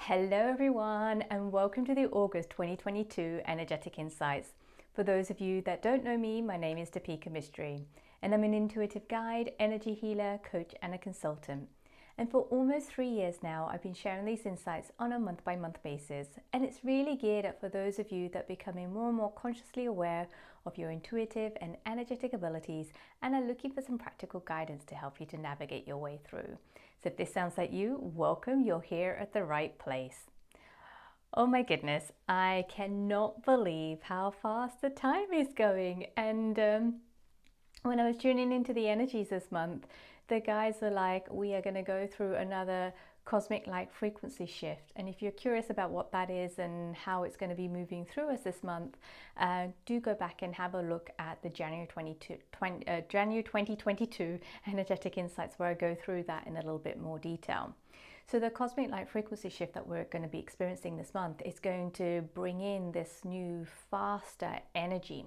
Hello everyone and welcome to the August 2022 Energetic Insights. For those of you that don't know me, my name is Depika Mystery and I'm an intuitive guide, energy healer, coach and a consultant. And for almost 3 years now, I've been sharing these insights on a month-by-month basis, and it's really geared up for those of you that are becoming more and more consciously aware of your intuitive and energetic abilities and are looking for some practical guidance to help you to navigate your way through. So if this sounds like you, welcome, you're here at the right place. Oh my goodness, I cannot believe how fast the time is going. And when I was tuning into the energies this month, the guys were like, we are going to go through another cosmic light frequency shift. And if you're curious about what that is and how it's going to be moving through us this month, do go back and have a look at the January 2022 Energetic Insights, where I go through that in a little bit more detail. So the cosmic light frequency shift that we're going to be experiencing this month is going to bring in this new, faster energy.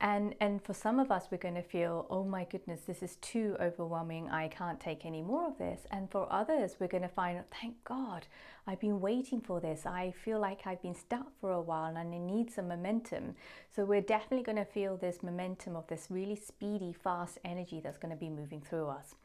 And for some of us, we're going to feel, oh my goodness, this is too overwhelming. I can't take any more of this. And for others, we're going to find, thank God, I've been waiting for this. I feel like I've been stuck for a while and I need some momentum. So we're definitely going to feel this momentum of this really speedy, fast energy that's going to be moving through us.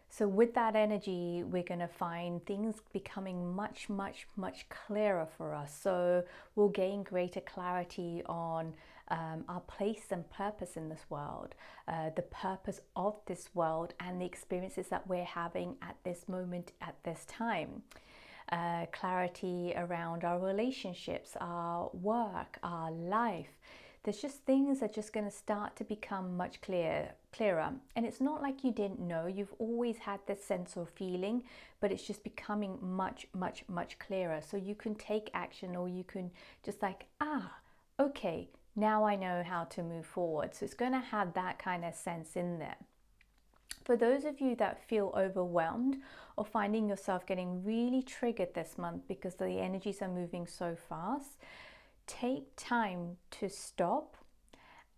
So with that energy, we're going to find things becoming much, much, much clearer for us. So we'll gain greater clarity on our place and purpose in this world, the purpose of this world and the experiences that we're having at this moment, at this time. Clarity around our relationships, our work, our life. There's just things that are just going to start to become much clearer. And it's not like you didn't know. You've always had this sense or feeling, but it's just becoming much, much, much clearer. So you can take action, or you can just like, okay, now I know how to move forward. So it's going to have that kind of sense in there. For those of you that feel overwhelmed or finding yourself getting really triggered this month because the energies are moving so fast, take time to stop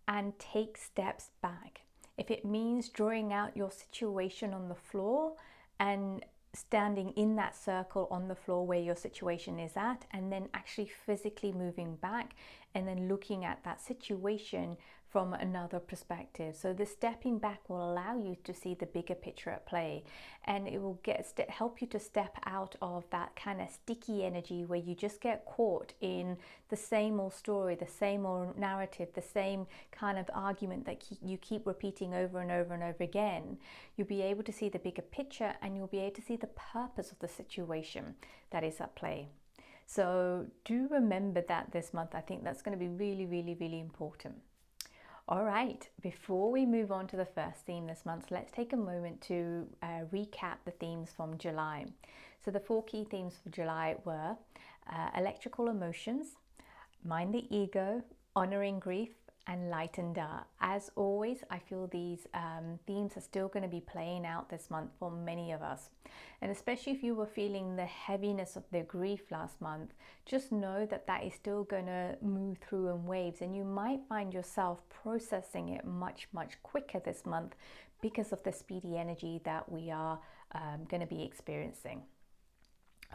and take steps back. If it means drawing out your situation on the floor and standing in that circle on the floor where your situation is at, and then actually physically moving back and then looking at that situation from another perspective. So the stepping back will allow you to see the bigger picture at play, and it will help you to step out of that kind of sticky energy where you just get caught in the same old story, the same old narrative, the same kind of argument that you keep repeating over and over and over again. You'll be able to see the bigger picture, and you'll be able to see the purpose of the situation that is at play. So do remember that this month. I think that's going to be really, really, really important. All right, before we move on to the first theme this month, let's take a moment to recap the themes from July. So the 4 key themes for July were electrical emotions, mind the ego, honoring grief, and light and dark. As always, I feel these themes are still going to be playing out this month for many of us. And especially if you were feeling the heaviness of the grief last month, just know that that is still going to move through in waves, and you might find yourself processing it much, much quicker this month because of the speedy energy that we are going to be experiencing.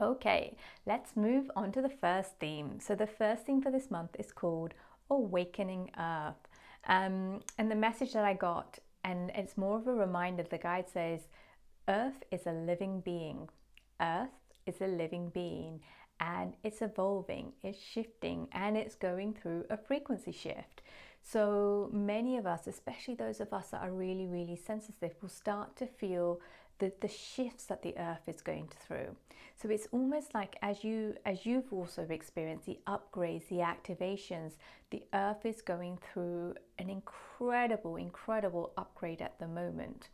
Okay, let's move on to the first theme. So the first theme for this month is called Awakening Earth. And the message that I got, and it's more of a reminder, the guide says, Earth is a living being. Earth is a living being, and it's evolving, it's shifting, and it's going through a frequency shift. So many of us, especially those of us that are really, really sensitive, will start to feel the shifts that the earth is going through. So it's almost like as you've also experienced the upgrades, the activations, the earth is going through an incredible upgrade at the moment.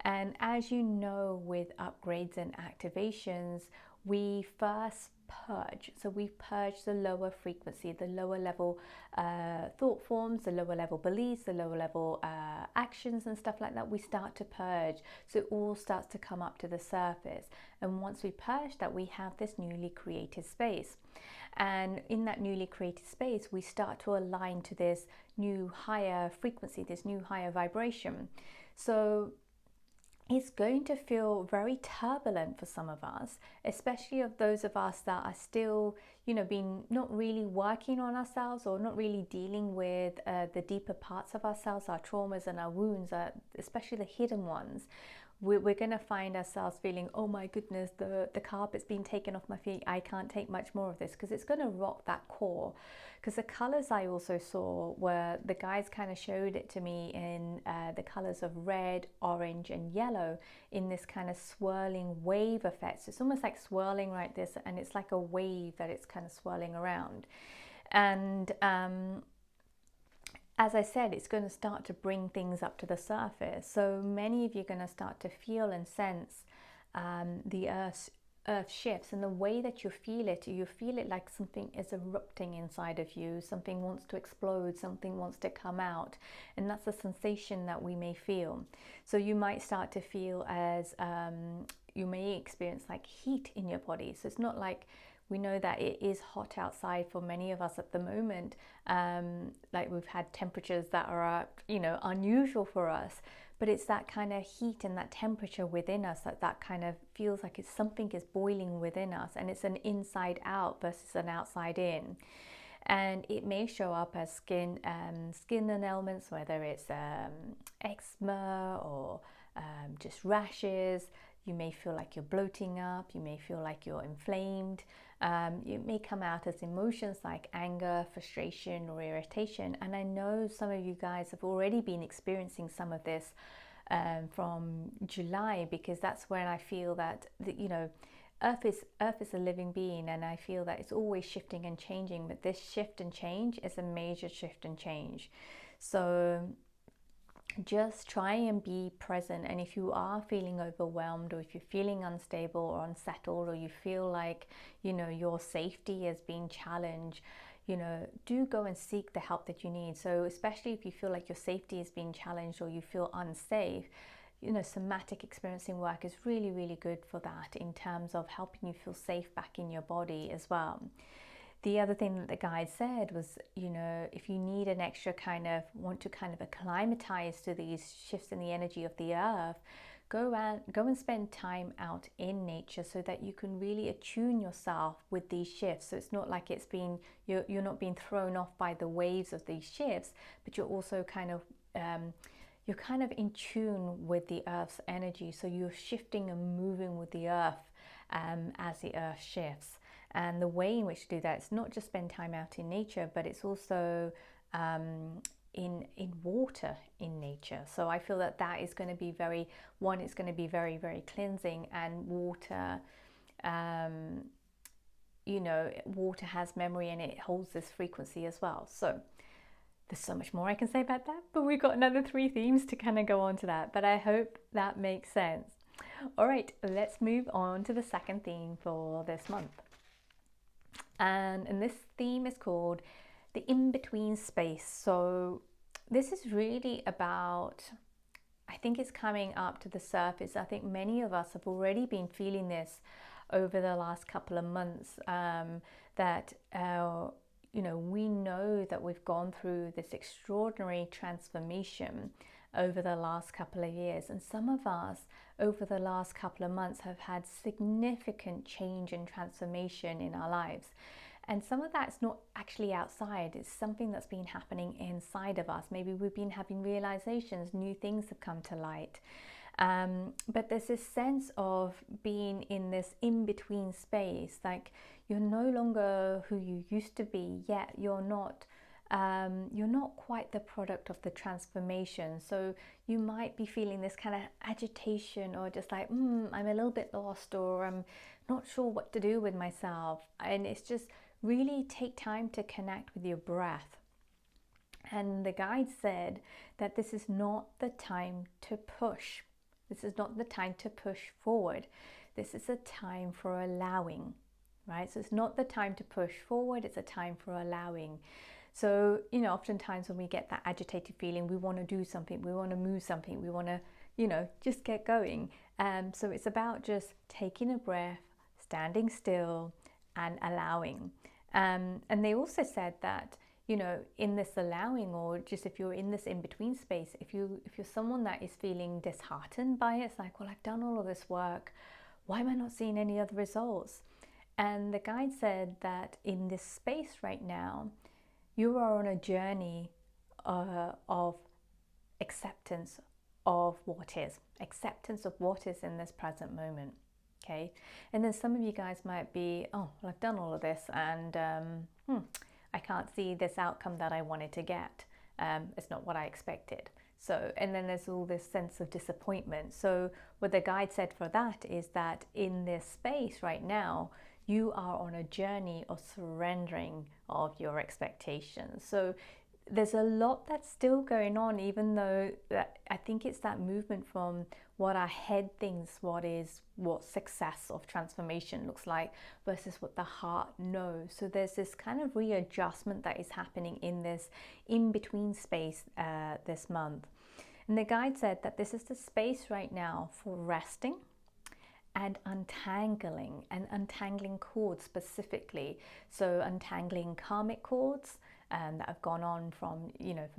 And as you know, with upgrades and activations, we first purge. So we purge the lower frequency, the lower level thought forms, the lower level beliefs, the lower level actions and stuff like that. We start to purge. So it all starts to come up to the surface. And once we purge that, we have this newly created space. And in that newly created space, we start to align to this new higher frequency, this new higher vibration. So it's going to feel very turbulent for some of us, especially of those of us that are still, being not really working on ourselves or not really dealing with the deeper parts of ourselves, our traumas and our wounds, especially the hidden ones. We're going to find ourselves feeling, oh my goodness, the carpet's been taken off my feet. I can't take much more of this, because it's going to rock that core. Because the colors I also saw were, the guides kind of showed it to me in the colors of red, orange, and yellow in this kind of swirling wave effect. So it's almost like swirling like this, and it's like a wave that it's kind of swirling around. And as I said, it's going to start to bring things up to the surface. So many of you are going to start to feel and sense the earth shifts, and the way that you feel it like something is erupting inside of you. Something wants to explode, something wants to come out, and that's the sensation that we may feel. So you might start to feel as you may experience like heat in your body. So it's not like, we know that it is hot outside for many of us at the moment. Like we've had temperatures that are, unusual for us, but it's that kind of heat and that temperature within us that kind of feels like it's something is boiling within us, and it's an inside out versus an outside in. And it may show up as skin and ailments, whether it's eczema or just rashes. You may feel like you're bloating up, you may feel like you're inflamed. It may come out as emotions like anger, frustration, or irritation. And I know some of you guys have already been experiencing some of this from July, because that's when I feel that, Earth is a living being, and I feel that it's always shifting and changing, but this shift and change is a major shift and change. So just try and be present. And if you are feeling overwhelmed, or if you're feeling unstable or unsettled, or you feel like, your safety is being challenged, do go and seek the help that you need. So especially if you feel like your safety is being challenged or you feel unsafe, somatic experiencing work is really, really good for that, in terms of helping you feel safe back in your body as well. The other thing that the guide said was, if you need an extra want to acclimatize to these shifts in the energy of the earth, go and spend time out in nature, so that you can really attune yourself with these shifts. So it's not like you're not being thrown off by the waves of these shifts, but you're also you're in tune with the earth's energy. So you're shifting and moving with the earth as the earth shifts. And the way in which to do that, it's not just spend time out in nature, but it's also in water in nature. So I feel that is going to be it's going to be very, very cleansing. And water, water has memory, and it holds this frequency as well. So there's so much more I can say about that, but we've got another 3 themes to go on to that. But I hope that makes sense. All right, let's move on to the second theme for this month. And this theme is called the in-between space. So this is really about, I think it's coming up to the surface. I think many of us have already been feeling this over the last couple of months, that we know that we've gone through this extraordinary transformation over the last couple of years. And some of us over the last couple of months have had significant change and transformation in our lives. And some of that's not actually outside, it's something that's been happening inside of us. Maybe we've been having realizations, new things have come to light. But there's this sense of being in this in-between space, like you're no longer who you used to be, yet you're not quite the product of the transformation. So you might be feeling this kind of agitation, or just like, I'm a little bit lost, or I'm not sure what to do with myself. And it's just really take time to connect with your breath. And the guide said that this is not the time to push. This is not the time to push forward. This is a time for allowing, right? So it's not the time to push forward, it's a time for allowing. So, oftentimes when we get that agitated feeling, we want to do something, we want to move something, we want to, just get going. So it's about just taking a breath, standing still, and allowing. And they also said that, in this allowing, or just if you're in this in-between space, if you're someone that is feeling disheartened by it, it's like, well, I've done all of this work, why am I not seeing any other results? And the guide said that in this space right now, you are on a journey of acceptance of what is, in this present moment. Okay, and then some of you guys might be, oh, well, I've done all of this, and I can't see this outcome that I wanted to get. It's not what I expected. So, and then there's all this sense of disappointment. So what the guide said for that is that in this space right now, you are on a journey of surrendering of your expectations. So there's a lot that's still going on, even though I think it's that movement from what our head thinks what success of transformation looks like versus what the heart knows. So there's this kind of readjustment that is happening in this in-between space this month. And the guide said that this is the space right now for resting and untangling cords specifically. So untangling karmic cords that have gone on from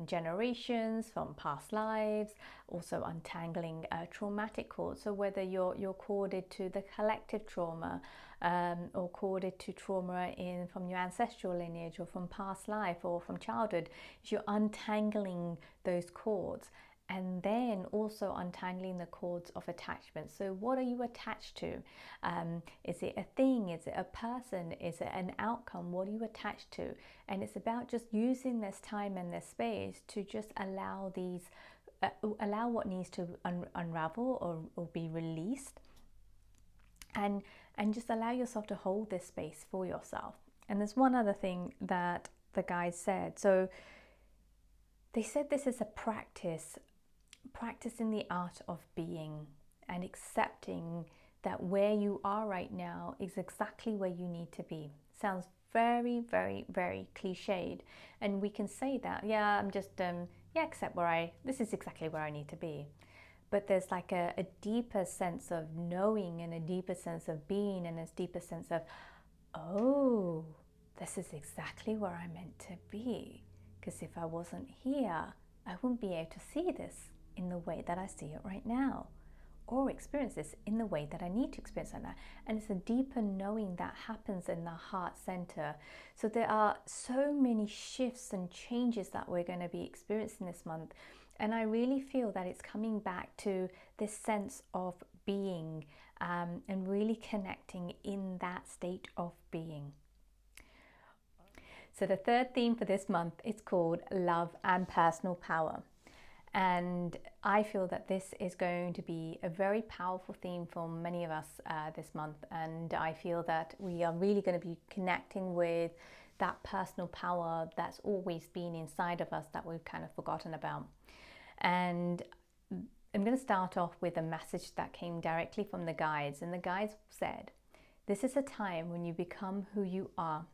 generations, from past lives. Also untangling traumatic cords. So whether you're corded to the collective trauma, or corded to trauma from your ancestral lineage, or from past life, or from childhood, you're untangling those cords. And then also untangling the cords of attachment. So what are you attached to? Is it a thing? Is it a person? Is it an outcome? What are you attached to? And it's about just using this time and this space to just allow allow what needs to unravel or be released. And just allow yourself to hold this space for yourself. And there's one other thing that the guys said. So they said this is a practicing the art of being and accepting that where you are right now is exactly where you need to be. Sounds very, very, very cliched, and we can say that, I'm just accept this is exactly where I need to be. But there's like a deeper sense of knowing, and a deeper sense of being, and a deeper sense of, oh, this is exactly where I'm meant to be. Because if I wasn't here, I wouldn't be able to see this in the way that I see it right now, or experience this in the way that I need to experience it now. And it's a deeper knowing that happens in the heart center. So there are so many shifts and changes that we're going to be experiencing this month. And I really feel that it's coming back to this sense of being, and really connecting in that state of being. So the third theme for this month is called Love and Personal Power. And I feel that this is going to be a very powerful theme for many of us this month. And I feel that we are really going to be connecting with that personal power that's always been inside of us that we've kind of forgotten about. And I'm going to start off with a message that came directly from the guides. And the guides said, this is a time when you become who you are.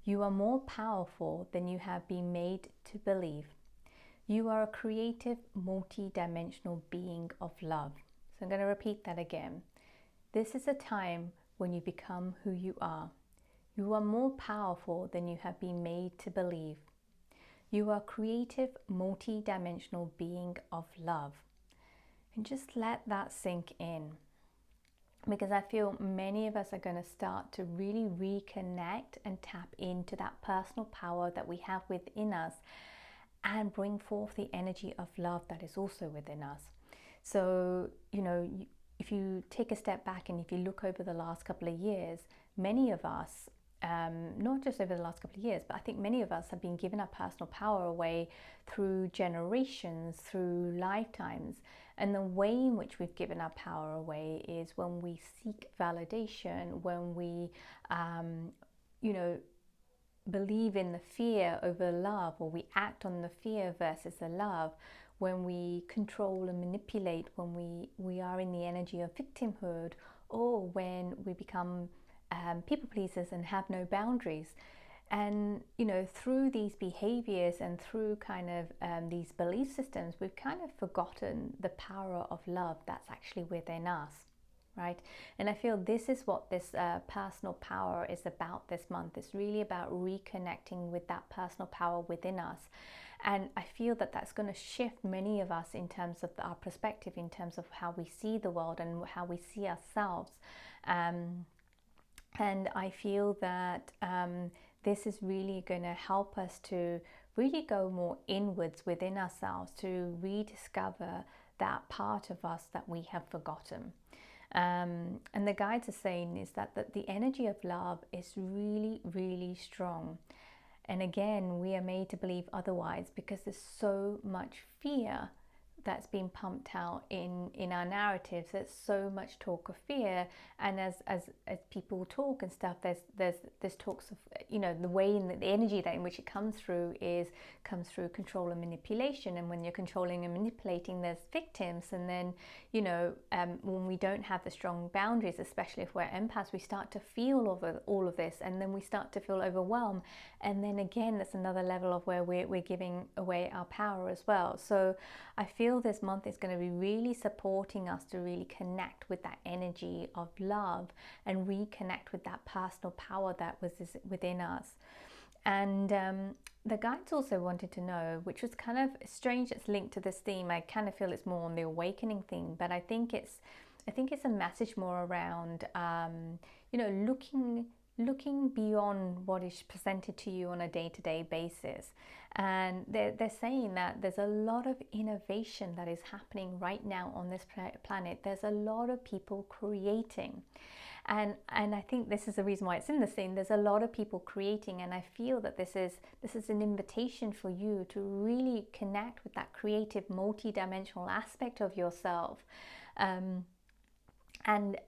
You are more powerful than you have been made to believe. You are a creative, multi-dimensional being of love. So I'm going to repeat that again. This is a time when you become who you are. You are more powerful than you have been made to believe. You are a creative, multi-dimensional being of love. And just let that sink in. Because I feel many of us are going to start to really reconnect and tap into that personal power that we have within us, and bring forth the energy of love that is also within us. So, if you take a step back and if you look over the last couple of years, many of us, not just over the last couple of years, but I think many of us have been given our personal power away through generations, through lifetimes. And the way in which we've given our power away is when we seek validation, when we, believe in the fear over love, or we act on the fear versus the love, when we control and manipulate, when we are in the energy of victimhood, or when we become people pleasers and have no boundaries. And through these behaviors and through kind of these belief systems, we've kind of forgotten the power of love that's actually within us. right? And I feel this is what this personal power is about this month. It's really about reconnecting with that personal power within us. And I feel that that's going to shift many of us in terms of our perspective, in terms of how we see the world and how we see ourselves. And I feel that this is really going to help us to really go more inwards within ourselves, to rediscover that part of us that we have forgotten. And the guides are saying is that the energy of love is really, really strong. And again, we are made to believe otherwise because there's so much fear that's been pumped out in our narratives. There's so much talk of fear, and as people talk and stuff, there's talks of, you know, the way in the energy that in which it comes through control and manipulation. And when you're controlling and manipulating, there's victims. And then, you know, when we don't have the strong boundaries, especially if we're empaths, we start to feel all of this, and then we start to feel overwhelmed. And then again, that's another level of where we're giving away our power as well. So I feel this month is going to be really supporting us to really connect with that energy of love and reconnect with that personal power that was within us. And the guides also wanted to know, which was kind of strange, it's linked to this theme. I kind of feel it's more on the awakening theme, but I think it's a message more around you know, looking beyond what is presented to you on a day-to-day basis. And they're saying that there's a lot of innovation that is happening right now on this planet. There's a lot of people creating. And I think this is the reason why it's in the scene. There's a lot of people creating, and I feel that this is an invitation for you to really connect with that creative, multi-dimensional aspect of yourself, and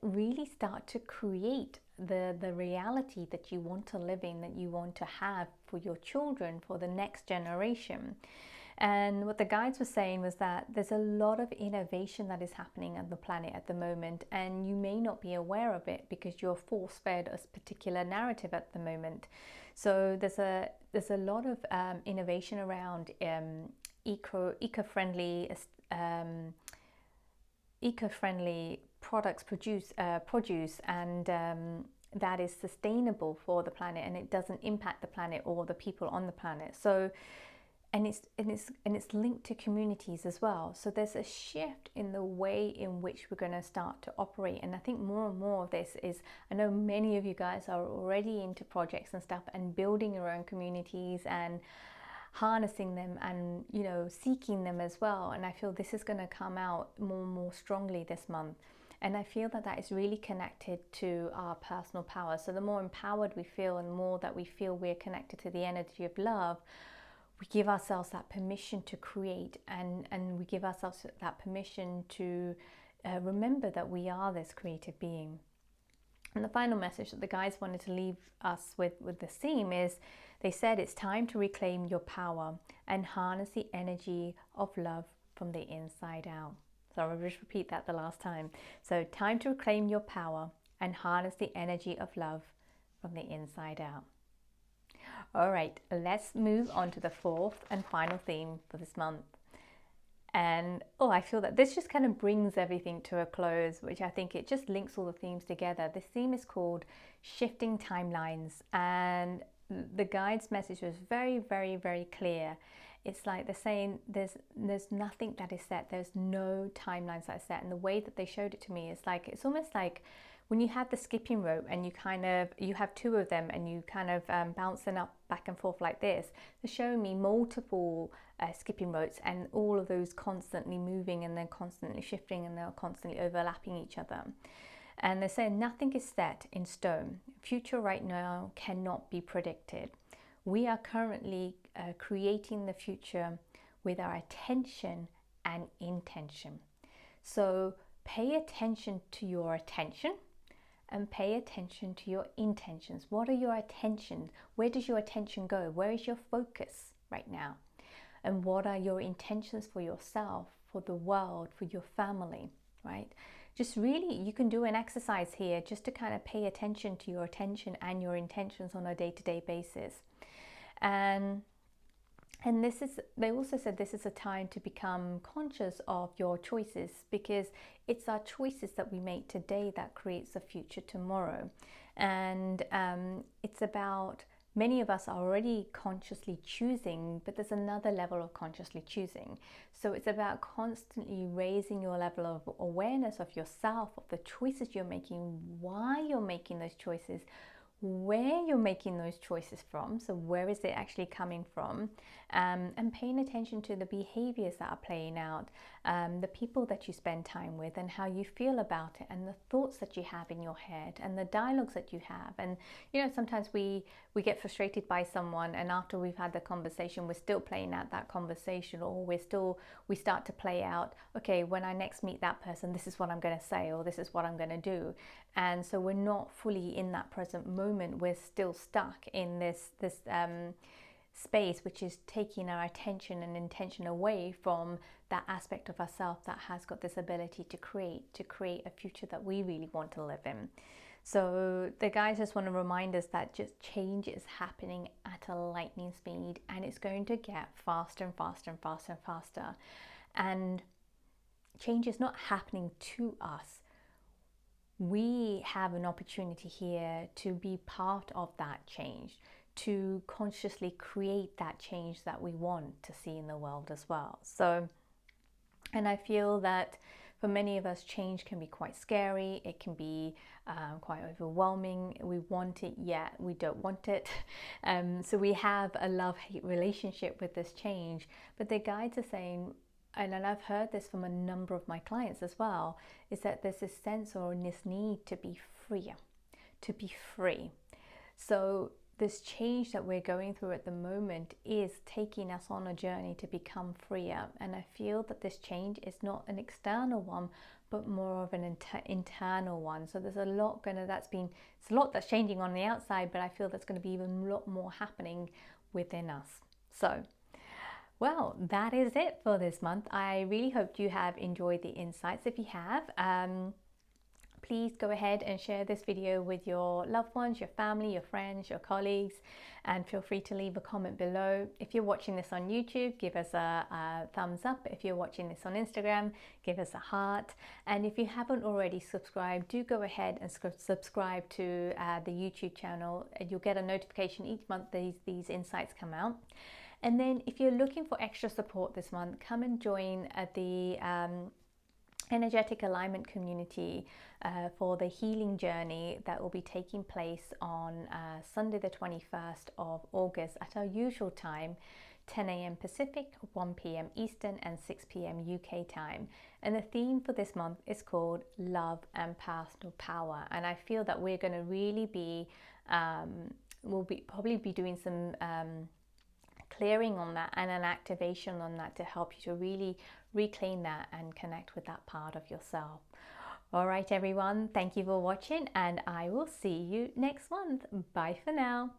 really start to create the reality that you want to live in, that you want to have for your children, for the next generation. And what the guides were saying was that there's a lot of innovation that is happening on the planet at the moment, and you may not be aware of it because you're force-fed a particular narrative at the moment. So there's a lot of innovation around eco-friendly products, produce, and that is sustainable for the planet, and it doesn't impact the planet or the people on the planet. So, and it's linked to communities as well. So there's a shift in the way in which we're going to start to operate. And I think more and more of this is, I know many of you guys are already into projects and stuff and building your own communities and harnessing them and, you know, seeking them as well. And I feel this is going to come out more and more strongly this month. And I feel that that is really connected to our personal power. So the more empowered we feel and the more that we feel we're connected to the energy of love, we give ourselves that permission to create, and we give ourselves that permission to remember that we are this creative being. And the final message that the guys wanted to leave us with the theme is, they said it's time to reclaim your power and harness the energy of love from the inside out. So I'll just repeat that the last time. So time to reclaim your power and harness the energy of love from the inside out. All right, let's move on to the fourth and final theme for this month. And I feel that this just kind of brings everything to a close, which I think it just links all the themes together. This theme is called Shifting Timelines, and the guide's message was very, very, very clear. It's like they're saying there's nothing that is set. There's no timelines that are set. And the way that they showed it to me is like, it's almost like when you have the skipping rope and you have two of them and you kind of bounce them up back and forth like this. They're showing me multiple skipping ropes, and all of those constantly moving and then constantly shifting, and they're constantly overlapping each other. And they're saying nothing is set in stone. Future right now cannot be predicted. We are currently creating the future with our attention and intention. So pay attention to your attention and pay attention to your intentions. What are your attentions? Where does your attention go? Where is your focus right now? And what are your intentions for yourself, for the world, for your family, right? Just really, you can do an exercise here just to kind of pay attention to your attention and your intentions on a day-to-day basis. And And they also said this is a time to become conscious of your choices, because it's our choices that we make today that creates a future tomorrow. And it's about, many of us are already consciously choosing, but there's another level of consciously choosing. So it's about constantly raising your level of awareness of yourself, of the choices you're making, why you're making those choices, where you're making those choices from, so where is it actually coming from, and paying attention to the behaviors that are playing out, the people that you spend time with, and how you feel about it, and the thoughts that you have in your head, and the dialogues that you have. And sometimes we get frustrated by someone, and after we've had the conversation, we're still playing out that conversation, or we start to play out, okay, when I next meet that person, this is what I'm going to say, or this is what I'm going to do. And so we're not fully in that present moment. We're still stuck in this space, which is taking our attention and intention away from that aspect of ourselves that has got this ability to create a future that we really want to live in. So the guys just want to remind us that just change is happening at a lightning speed, and it's going to get faster and faster and faster and faster. And change is not happening to us. We have an opportunity here to be part of that change, to consciously create that change that we want to see in the world as well. So, and I feel that for many of us, change can be quite scary. It can be quite overwhelming. We want it, yet we don't want it. So we have a love-hate relationship with this change. But the guides are saying, and I've heard this from a number of my clients as well, is that there's this sense or this need to be freer, to be free. So this change that we're going through at the moment is taking us on a journey to become freer. And I feel that this change is not an external one, but more of an internal one. So there's a lot it's a lot that's changing on the outside, but I feel there's going to be even a lot more happening within us. So, well, that is it for this month. I really hope you have enjoyed the insights. If you have, please go ahead and share this video with your loved ones, your family, your friends, your colleagues, and feel free to leave a comment below. If you're watching this on YouTube, give us a thumbs up. If you're watching this on Instagram, give us a heart. And if you haven't already subscribed, do go ahead and subscribe to the YouTube channel. You'll get a notification each month these insights come out. And then if you're looking for extra support this month, come and join the energetic alignment community for the healing journey that will be taking place on Sunday the 21st of August at our usual time, 10 a.m. Pacific, 1 p.m. Eastern and 6 p.m. UK time. And the theme for this month is called Love and Personal Power. And I feel that we're going to really be, probably be doing some clearing on that and an activation on that to help you to really reclaim that and connect with that part of yourself. All right, everyone, thank you for watching, and I will see you next month. Bye for now.